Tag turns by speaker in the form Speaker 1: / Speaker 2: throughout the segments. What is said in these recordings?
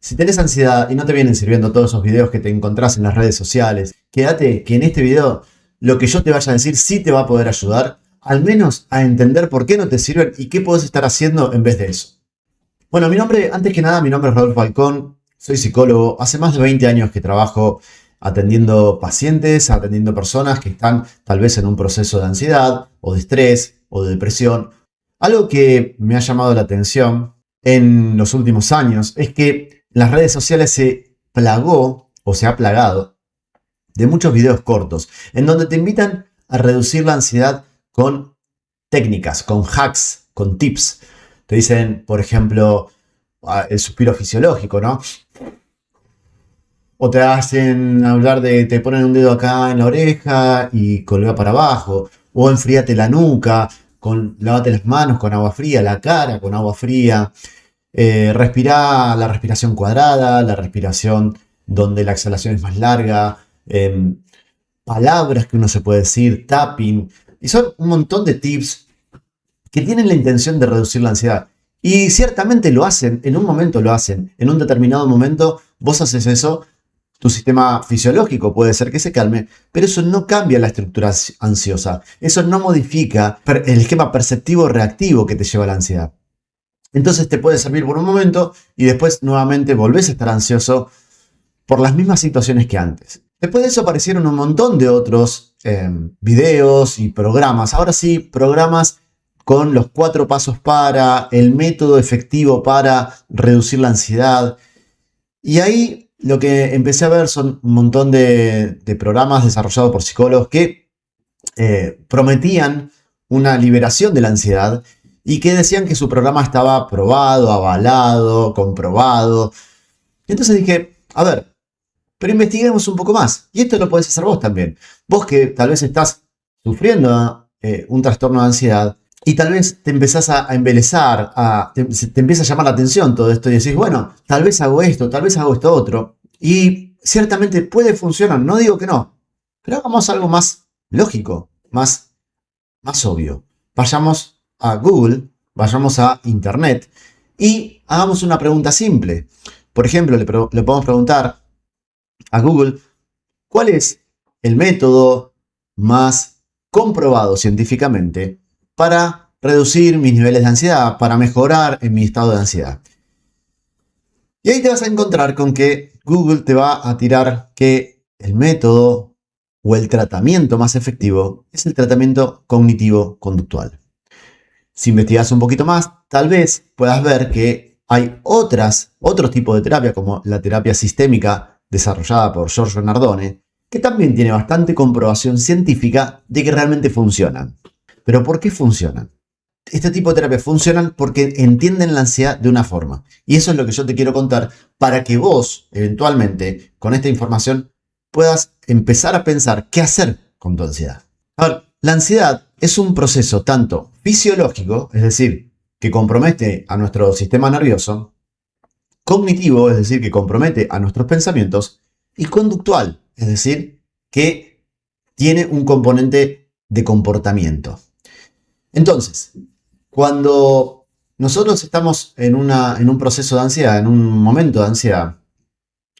Speaker 1: Si tenés ansiedad y no te vienen sirviendo todos esos videos que te encontrás en las redes sociales, quédate que en este video lo que yo te vaya a decir sí te va a poder ayudar, al menos a entender por qué no te sirven y qué podés estar haciendo en vez de eso. Bueno, antes que nada, mi nombre es Raúl Falcón, soy psicólogo, hace más de 20 años que trabajo atendiendo pacientes, atendiendo personas que están tal vez en un proceso de ansiedad o de estrés o de depresión. Algo que me ha llamado la atención en los últimos años es que las redes sociales se plagó o se ha plagado de muchos videos cortos en donde te invitan a reducir la ansiedad con técnicas, con hacks, con tips. Te dicen, por ejemplo, el suspiro fisiológico, ¿no? O te hacen hablar te ponen un dedo acá en la oreja y colga para abajo. O enfríate la nuca, lávate las manos con agua fría, la cara con agua fría. Respirá la respiración cuadrada, la respiración donde la exhalación es más larga. Palabras que uno se puede decir, tapping. Y son un montón de tips que tienen la intención de reducir la ansiedad. Y ciertamente lo hacen, en un momento lo hacen. En un determinado momento vos haces eso, tu sistema fisiológico puede ser que se calme, pero eso no cambia la estructura ansiosa. Eso no modifica el esquema perceptivo reactivo que te lleva a la ansiedad. Entonces te puede servir por un momento y después nuevamente volvés a estar ansioso por las mismas situaciones que antes. Después de eso aparecieron un montón de otros videos y programas. Ahora sí, programas con los 4 pasos para, el método efectivo para reducir la ansiedad. Y ahí lo que empecé a ver son un montón de programas desarrollados por psicólogos que prometían una liberación de la ansiedad y que decían que su programa estaba probado, avalado, comprobado. Entonces dije, a ver, pero investiguemos un poco más. Y esto lo podés hacer vos también. Vos que tal vez estás sufriendo un trastorno de ansiedad y tal vez te empezás a embelezar, te empieza a llamar la atención todo esto y decís, bueno, tal vez hago esto otro. Y ciertamente puede funcionar, no digo que no, pero hagamos algo más lógico, más obvio. Vayamos a Google, vayamos a Internet y hagamos una pregunta simple. Por ejemplo, le podemos preguntar a Google, ¿cuál es el método más comprobado científicamente para reducir mis niveles de ansiedad, para mejorar en mi estado de ansiedad? Y ahí te vas a encontrar con que Google te va a tirar que el método o el tratamiento más efectivo es el tratamiento cognitivo-conductual. Si investigas un poquito más, tal vez puedas ver que hay otros tipos de terapia, como la terapia sistémica desarrollada por Giorgio Nardone, que también tiene bastante comprobación científica de que realmente funcionan. ¿Pero por qué funcionan? Este tipo de terapias funcionan porque entienden la ansiedad de una forma. Y eso es lo que yo te quiero contar para que vos, eventualmente, con esta información, puedas empezar a pensar qué hacer con tu ansiedad. A ver, la ansiedad es un proceso tanto fisiológico, es decir, que compromete a nuestro sistema nervioso, cognitivo, es decir, que compromete a nuestros pensamientos, y conductual, es decir, que tiene un componente de comportamiento. Entonces, cuando nosotros estamos en un proceso de ansiedad, en un momento de ansiedad,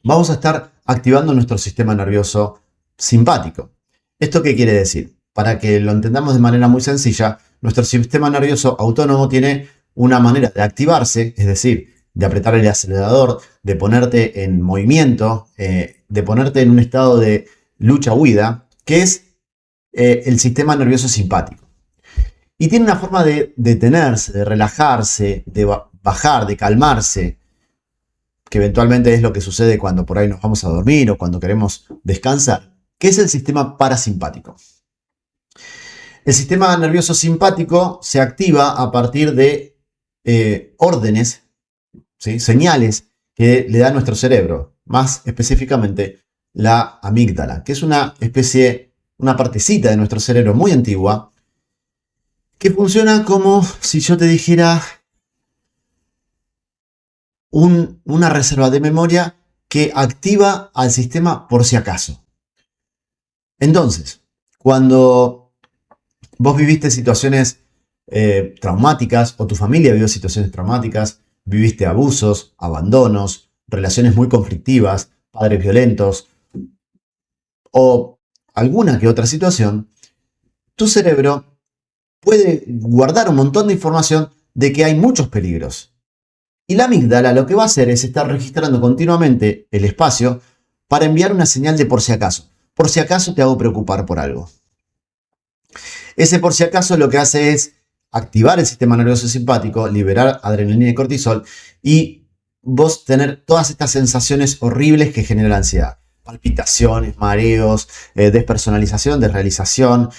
Speaker 1: vamos a estar activando nuestro sistema nervioso simpático. ¿Esto qué quiere decir? Para que lo entendamos de manera muy sencilla, nuestro sistema nervioso autónomo tiene una manera de activarse, es decir, de apretar el acelerador, de ponerte en movimiento, de ponerte en un estado de lucha-huida, que es el sistema nervioso simpático. Y tiene una forma de detenerse, de relajarse, de bajar, de calmarse, que eventualmente es lo que sucede cuando por ahí nos vamos a dormir o cuando queremos descansar, que es el sistema parasimpático. El sistema nervioso simpático se activa a partir de órdenes, ¿sí? Señales que le da nuestro cerebro, más específicamente la amígdala, que es una partecita de nuestro cerebro muy antigua, que funciona como si yo te dijera una reserva de memoria que activa al sistema por si acaso. Entonces, cuando vos viviste situaciones traumáticas o tu familia vivió situaciones traumáticas, viviste abusos, abandonos, relaciones muy conflictivas, padres violentos o alguna que otra situación, tu cerebro puede guardar un montón de información de que hay muchos peligros. Y la amígdala lo que va a hacer es estar registrando continuamente el espacio para enviar una señal de por si acaso. Por si acaso te hago preocupar por algo. Ese por si acaso lo que hace es activar el sistema nervioso simpático, liberar adrenalina y cortisol y vos tener todas estas sensaciones horribles que genera la ansiedad. Palpitaciones, mareos, despersonalización, desrealización,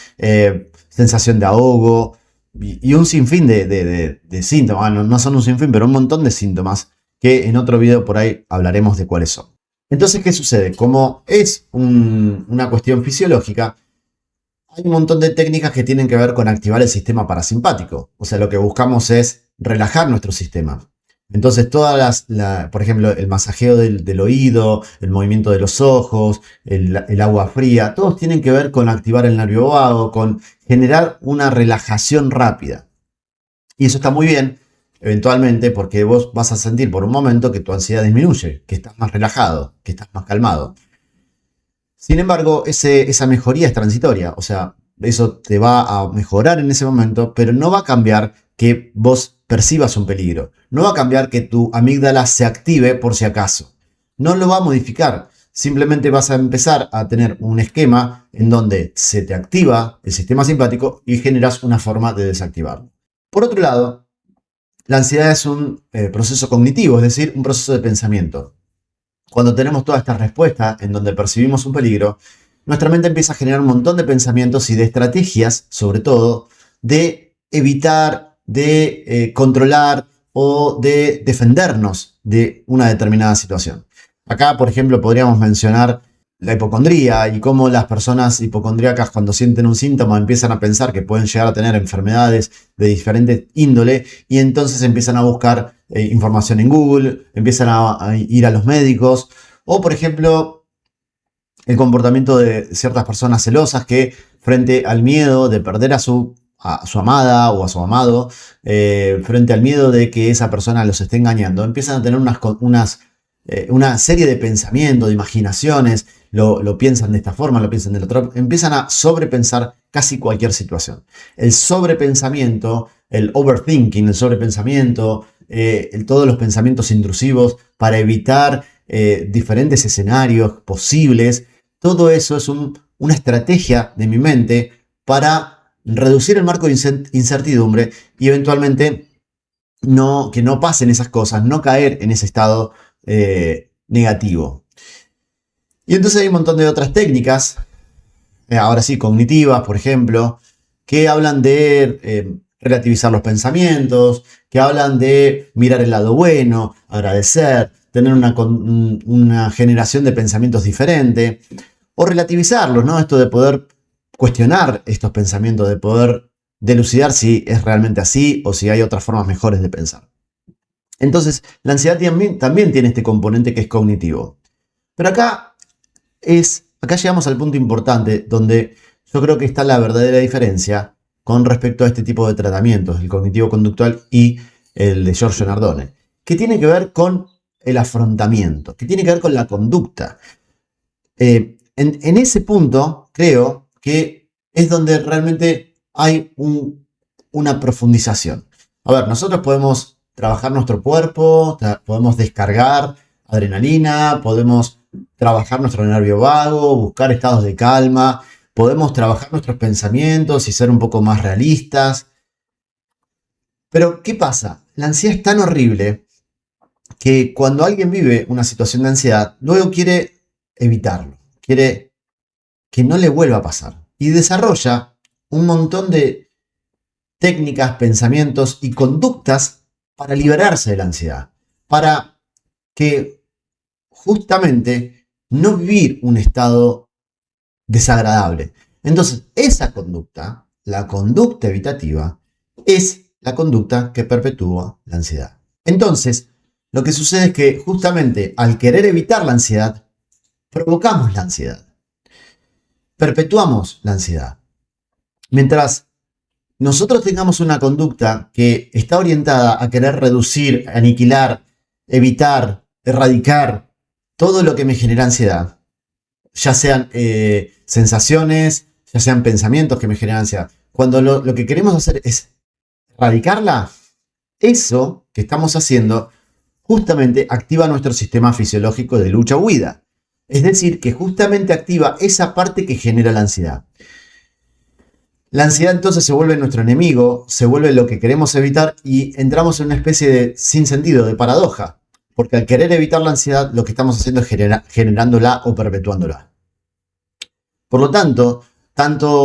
Speaker 1: sensación de ahogo y un sinfín de síntomas. No son un sinfín, pero un montón de síntomas que en otro video por ahí hablaremos de cuáles son. Entonces, ¿qué sucede? Como es una cuestión fisiológica, hay un montón de técnicas que tienen que ver con activar el sistema parasimpático. O sea, lo que buscamos es relajar nuestro sistema. Entonces, por ejemplo, el masajeo del oído, el movimiento de los ojos, el agua fría, todos tienen que ver con activar el nervio vago, con generar una relajación rápida. Y eso está muy bien, eventualmente, porque vos vas a sentir por un momento que tu ansiedad disminuye, que estás más relajado, que estás más calmado. Sin embargo, esa mejoría es transitoria, o sea, eso te va a mejorar en ese momento, pero no va a cambiar que vos percibas un peligro. No va a cambiar que tu amígdala se active por si acaso. No lo va a modificar. Simplemente vas a empezar a tener un esquema en donde se te activa el sistema simpático y generas una forma de desactivarlo. Por otro lado, la ansiedad es un proceso cognitivo, es decir, un proceso de pensamiento. Cuando tenemos toda esta respuesta en donde percibimos un peligro, nuestra mente empieza a generar un montón de pensamientos y de estrategias, sobre todo, de evitar, de controlar o de defendernos de una determinada situación. Acá, por ejemplo, podríamos mencionar la hipocondría y cómo las personas hipocondríacas cuando sienten un síntoma empiezan a pensar que pueden llegar a tener enfermedades de diferente índole y entonces empiezan a buscar información en Google, empiezan a ir a los médicos o por ejemplo el comportamiento de ciertas personas celosas que frente al miedo de perder a su amada o a su amado, frente al miedo de que esa persona los esté engañando, empiezan a tener una serie de pensamientos, de imaginaciones, lo piensan de esta forma, lo piensan de la otra, empiezan a sobrepensar casi cualquier situación. El sobrepensamiento, el overthinking, el sobrepensamiento, todos los pensamientos intrusivos para evitar diferentes escenarios posibles, todo eso es una estrategia de mi mente para reducir el marco de incertidumbre y eventualmente que no pasen esas cosas, no caer en ese estado negativo. Y entonces hay un montón de otras técnicas, ahora sí, cognitivas, por ejemplo, que hablan de relativizar los pensamientos, que hablan de mirar el lado bueno, agradecer, tener una generación de pensamientos diferente, o relativizarlos, ¿no? Esto de poder cuestionar estos pensamientos, de poder delucidar si es realmente así o si hay otras formas mejores de pensar. Entonces, la ansiedad también tiene este componente que es cognitivo. Pero acá llegamos al punto importante donde yo creo que está la verdadera diferencia con respecto a este tipo de tratamientos, el cognitivo-conductual y el de Giorgio Nardone, que tiene que ver con el afrontamiento, que tiene que ver con la conducta. En ese punto, creo que es donde realmente hay una profundización. A ver, nosotros podemos trabajar nuestro cuerpo, podemos descargar adrenalina, podemos trabajar nuestro nervio vago, buscar estados de calma, podemos trabajar nuestros pensamientos y ser un poco más realistas. Pero, ¿qué pasa? La ansiedad es tan horrible que cuando alguien vive una situación de ansiedad, luego quiere evitarlo, quiere que no le vuelva a pasar y desarrolla un montón de técnicas, pensamientos y conductas para liberarse de la ansiedad, para que justamente no vivir un estado desagradable. Entonces, esa conducta, la conducta evitativa, es la conducta que perpetúa la ansiedad. Entonces, lo que sucede es que justamente al querer evitar la ansiedad, provocamos la ansiedad. Perpetuamos la ansiedad. Mientras nosotros tengamos una conducta que está orientada a querer reducir, aniquilar, evitar erradicar todo lo que me genera ansiedad, ya sean sensaciones, ya sean pensamientos que me generan ansiedad. Cuando lo que queremos hacer es erradicarla, eso que estamos haciendo justamente activa nuestro sistema fisiológico de lucha-huida. Es decir, que justamente activa esa parte que genera la ansiedad. La ansiedad entonces se vuelve nuestro enemigo, se vuelve lo que queremos evitar y entramos en una especie de sinsentido, de paradoja. Porque al querer evitar la ansiedad, lo que estamos haciendo es generándola o perpetuándola. Por lo tanto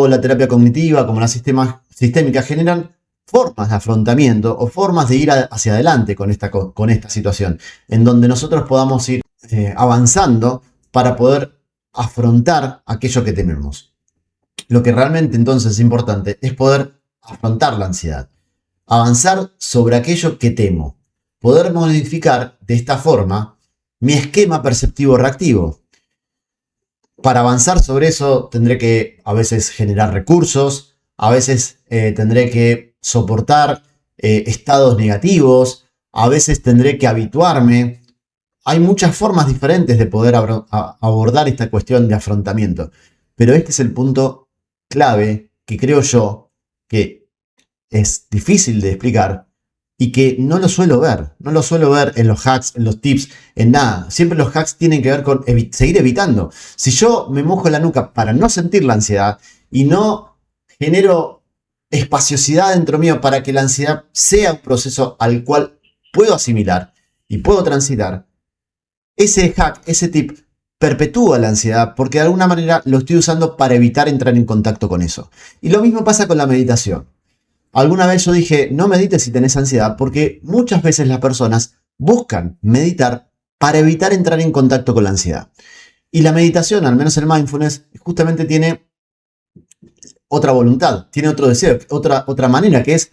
Speaker 1: la terapia cognitiva como la sistémica generan formas de afrontamiento o formas de ir hacia adelante con esta situación, en donde nosotros podamos ir avanzando para poder afrontar aquello que tememos. Lo que realmente entonces es importante es poder afrontar la ansiedad, avanzar sobre aquello que temo, poder modificar de esta forma mi esquema perceptivo reactivo. Para avanzar sobre eso tendré que a veces generar recursos, a veces tendré que soportar estados negativos, a veces tendré que habituarme. Hay muchas formas diferentes de poder abordar esta cuestión de afrontamiento, pero este es el punto clave que creo yo que es difícil de explicar y que no lo suelo ver. No lo suelo ver en los hacks, en los tips, en nada. Siempre los hacks tienen que ver con seguir evitando. Si yo me mojo la nuca para no sentir la ansiedad y no genero espaciosidad dentro mío para que la ansiedad sea un proceso al cual puedo asimilar y puedo transitar, ese hack, ese tip perpetúa la ansiedad porque de alguna manera lo estoy usando para evitar entrar en contacto con eso. Y lo mismo pasa con la meditación. Alguna vez yo dije, no medites si tenés ansiedad, porque muchas veces las personas buscan meditar para evitar entrar en contacto con la ansiedad. Y la meditación, al menos el mindfulness, justamente tiene otra voluntad, tiene otro deseo, otra manera, que es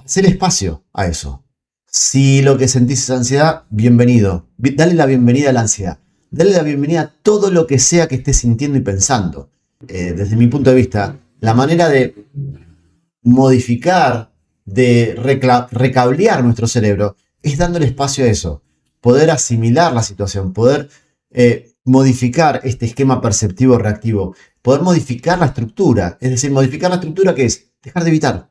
Speaker 1: hacer espacio a eso. Si lo que sentís es ansiedad, bienvenido. Dale la bienvenida a la ansiedad. Dale la bienvenida a todo lo que sea que estés sintiendo y pensando. Desde mi punto de vista, la manera de modificar, de recablear nuestro cerebro, es dándole espacio a eso. Poder asimilar la situación, poder modificar este esquema perceptivo reactivo, poder modificar la estructura. Es decir, modificar la estructura, que es dejar de evitar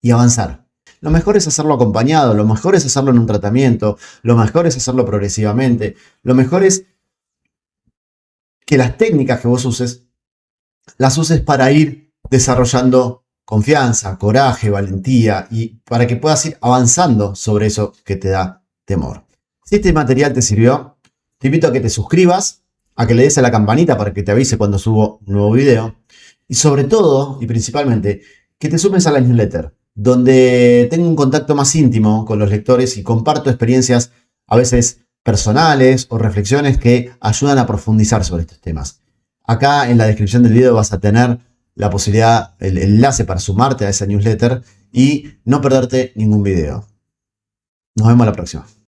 Speaker 1: y avanzar. Lo mejor es hacerlo acompañado, lo mejor es hacerlo en un tratamiento, lo mejor es hacerlo progresivamente, lo mejor es que las técnicas que vos uses, las uses para ir desarrollando confianza, coraje, valentía y para que puedas ir avanzando sobre eso que te da temor. Si este material te sirvió, te invito a que te suscribas, a que le des a la campanita para que te avise cuando subo un nuevo video y sobre todo y principalmente que te sumes a la newsletter, donde tengo un contacto más íntimo con los lectores y comparto experiencias a veces personales o reflexiones que ayudan a profundizar sobre estos temas. Acá en la descripción del video vas a tener la posibilidad, el enlace para sumarte a esa newsletter y no perderte ningún video. Nos vemos la próxima.